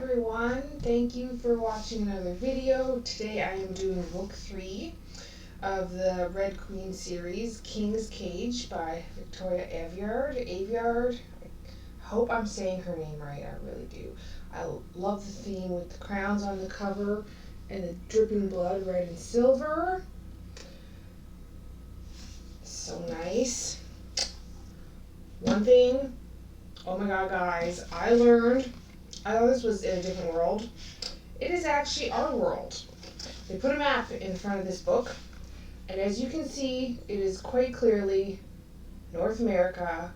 everyone, thank you for watching another video. Today I am doing book 3 of the Red Queen series, King's Cage by Victoria Aveyard. I hope I'm saying her name right, I really do. I love the theme with the crowns on the cover and the dripping blood, red and silver. So nice. One thing, oh my god guys, I thought this was in a different world. It is actually our world. They put a map in front of this book, and as you can see, it is quite clearly North America.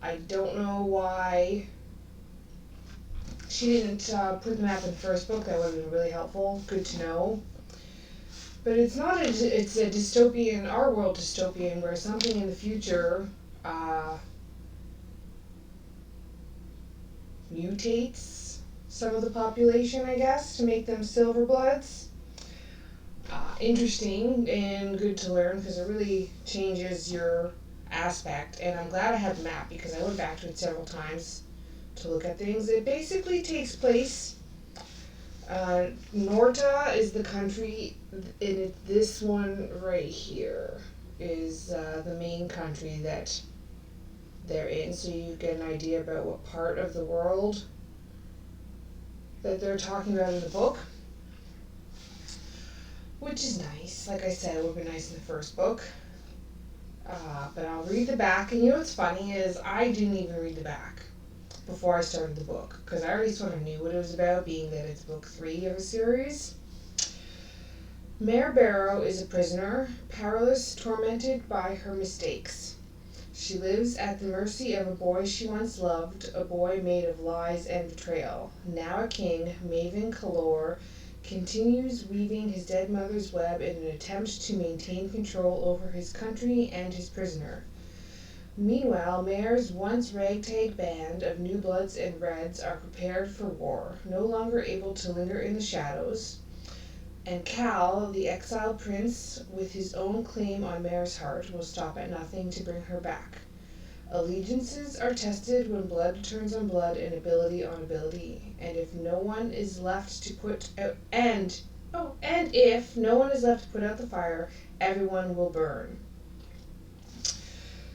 I don't know why she didn't put the map in the first book. That would have been really helpful. Good to know. But it's not it's a dystopian, our world dystopian, where something in the future mutates some of the population, I guess, to make them silver bloods. Interesting and good to learn because it really changes your aspect. And I'm glad I have the map because I went back to it several times to look at things. It basically takes place. Norta is the country, and this one right here is the main country that they're in, so you get an idea about what part of the world that they're talking about in the book, which is nice. Like I said, it would have been nice in the first book, but I'll read the back. And you know what's funny is I didn't even read the back before I started the book because I already sort of knew what it was about, being that it's book 3 of a series. Mare Barrow is a prisoner, powerless, tormented by her mistakes. She lives at the mercy of a boy she once loved, a boy made of lies and betrayal. Now a king, Maven Kalor, continues weaving his dead mother's web in an attempt to maintain control over his country and his prisoner. Meanwhile, Mare's once ragtag band of New Bloods and Reds are prepared for war, no longer able to linger in the shadows. And Cal, the exiled prince, with his own claim on Mare's heart, will stop at nothing to bring her back. Allegiances are tested when blood turns on blood and ability on ability, and if no one is left to put out if no one is left to put out the fire, everyone will burn.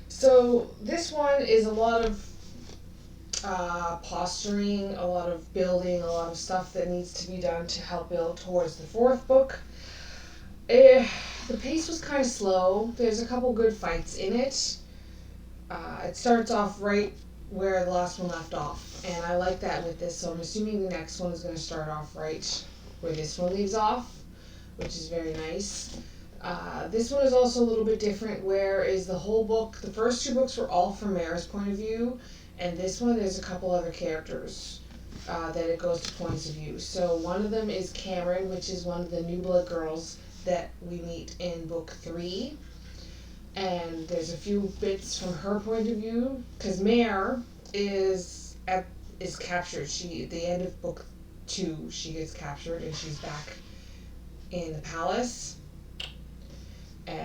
So this one is a lot of posturing, a lot of building, a lot of stuff that needs to be done to help build towards the 4th book. The pace was kind of slow. There's a couple good fights in it. It starts off right where the last one left off, and I like that with this, so I'm assuming the next one is going to start off right where this one leaves off, which is very nice. This one is also a little bit different, whereas the whole book, the first 2 books were all from Mare's point of view, and this one there's a couple other characters that it goes to points of view. So one of them is Cameron, which is one of the New Blood girls that we meet in book 3. And there's a few bits from her point of view, because Mare is captured. At the end of book 2, she gets captured and she's back in the palace.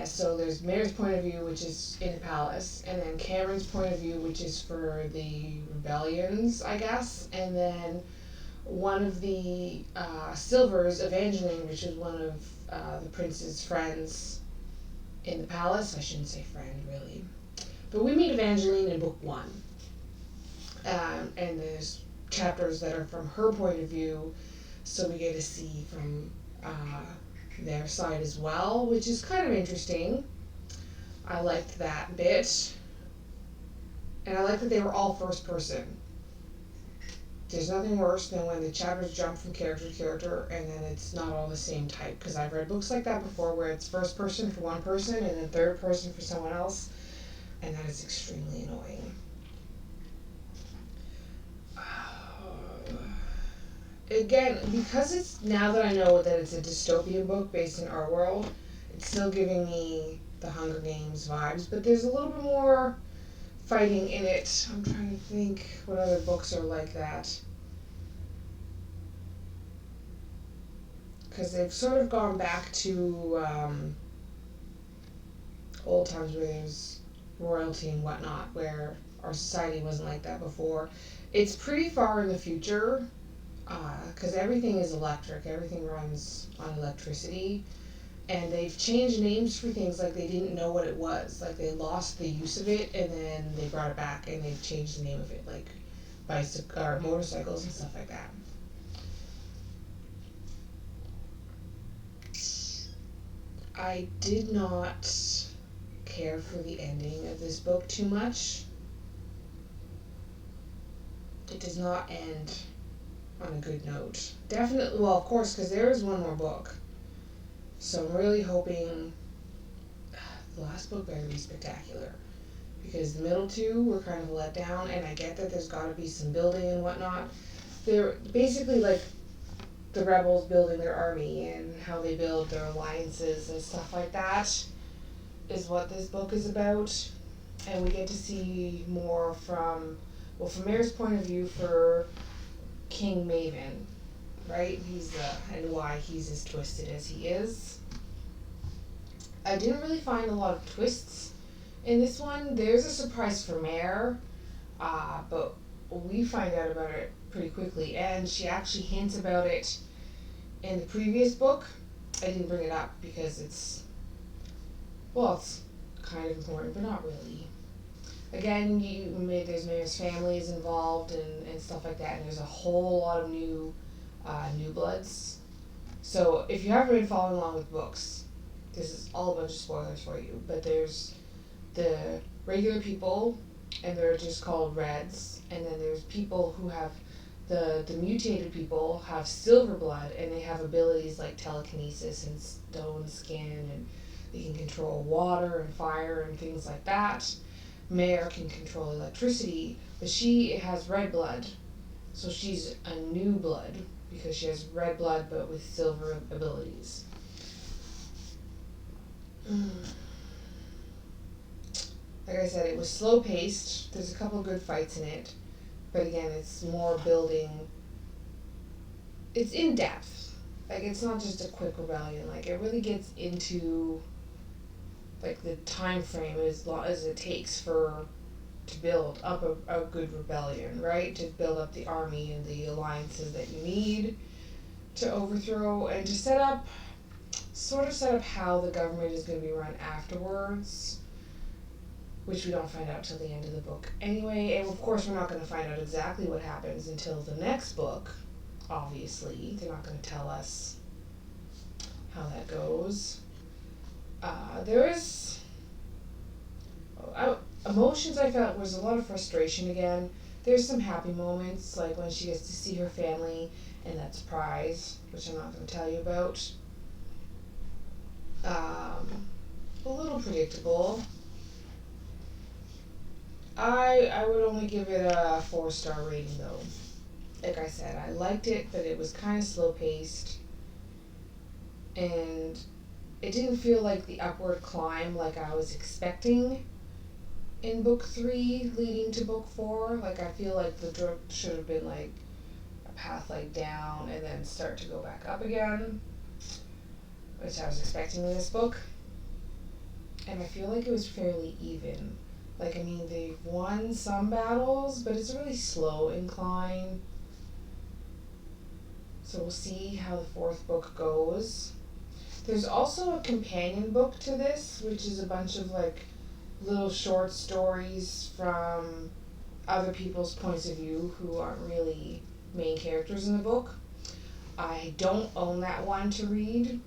So there's Mare's point of view, which is in the palace, and then Cameron's point of view, which is for the rebellions, I guess, and then one of the Silvers, Evangeline, which is one of the prince's friends in the palace. I shouldn't say friend, really. But we meet Evangeline in book 1. And there's chapters that are from her point of view, so we get to see from their side as well, which is kind of interesting. I liked that bit. And I like that they were all first person. There's nothing worse than when the chapters jump from character to character and then it's not all the same type, because I've read books like that before where it's first person for one person and then third person for someone else, and that is extremely annoying. Again, because it's, now that I know that it's a dystopian book based in our world, it's still giving me the Hunger Games vibes, but there's a little bit more fighting in it. I'm trying to think what other books are like that. Because they've sort of gone back to old times where there's royalty and whatnot, where our society wasn't like that before. It's pretty far in the future, because everything is electric. Everything runs on electricity, and they've changed names for things like they didn't know what it was. Like they lost the use of it, and then they brought it back, and they've changed the name of it, like bicycle or motorcycles and stuff like that. I did not care for the ending of this book too much. It does not end on a good note. Definitely, well, of course, because there is one more book. So I'm really hoping the last book better be spectacular. Because the middle two were kind of a letdown, and I get that there's got to be some building and whatnot. They're basically like the rebels building their army and how they build their alliances and stuff like that is what this book is about. And we get to see more from Mare's point of view for King Maven, right? And why he's as twisted as he is. I didn't really find a lot of twists in this one. There's a surprise for Mare, but we find out about it pretty quickly, and she actually hints about it in the previous book. I didn't bring it up because it's kind of important, but not really. Again, there's Mare's family is involved and stuff like that, and there's a whole lot of new bloods. So if you haven't been following along with books, this is all a bunch of spoilers for you. But there's the regular people, and they're just called Reds, and then there's people who have the mutated people have silver blood, and they have abilities like telekinesis and stone skin, and they can control water and fire and things like that. Mare can control electricity, but she has red blood, so she's a new blood because she has red blood but with silver abilities. Like I said, it was slow paced. There's a couple of good fights in it, but again, it's more building. It's in depth. Like, it's not just a quick rebellion. Like, it really gets into like the time frame as long as it takes to build up a good rebellion, right? To build up the army and the alliances that you need to overthrow, and to set up how the government is going to be run afterwards, which we don't find out till the end of the book anyway. And of course, we're not going to find out exactly what happens until the next book. Obviously, they're not going to tell us how that goes. There is emotions. I felt was a lot of frustration again. There's some happy moments, like when she gets to see her family and that surprise, which I'm not going to tell you about. A little predictable. I would only give it a 4-star rating though. Like I said, I liked it, but it was kind of slow paced, and it didn't feel like the upward climb like I was expecting in book 3 leading to book 4. Like, I feel like the drip should have been like a path like down and then start to go back up again, which I was expecting in this book. And I feel like it was fairly even. Like, I mean, they've won some battles, but it's a really slow incline. So we'll see how the 4th book goes. There's also a companion book to this, which is a bunch of like little short stories from other people's points of view who aren't really main characters in the book. I don't own that one to read.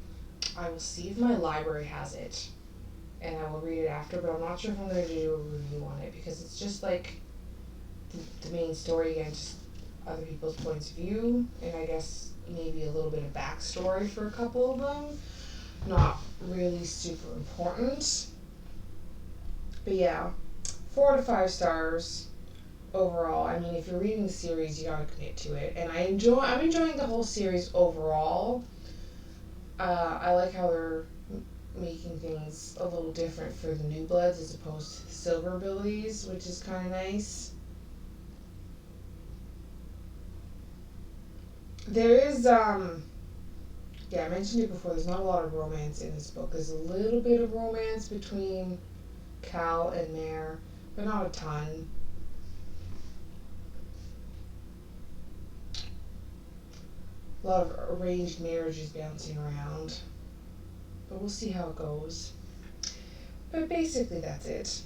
I will see if my library has it, and I will read it after, but I'm not sure if I'm going to do a review on it, because it's just like the main story again, just other people's points of view, and I guess maybe a little bit of backstory for a couple of them. Not really super important. But yeah, 4 to 5 stars overall. I mean, if you're reading the series, you gotta commit to it. And I'm enjoying the whole series overall. I like how they're making things a little different for the new bloods as opposed to the silver abilities, which is kind of nice. There is, I mentioned it before, there's not a lot of romance in this book. There's a little bit of romance between Cal and Mare, but not a ton. A lot of arranged marriages bouncing around. But we'll see how it goes. But basically that's it.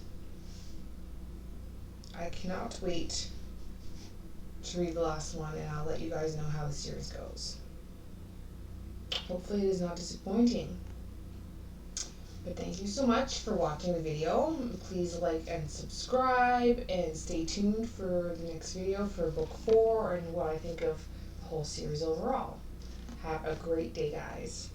I cannot wait to read the last one, and I'll let you guys know how the series goes. Hopefully it is not disappointing. But thank you so much for watching the video. Please like and subscribe, and stay tuned for the next video for book 4 and what I think of the whole series overall. Have a great day, guys.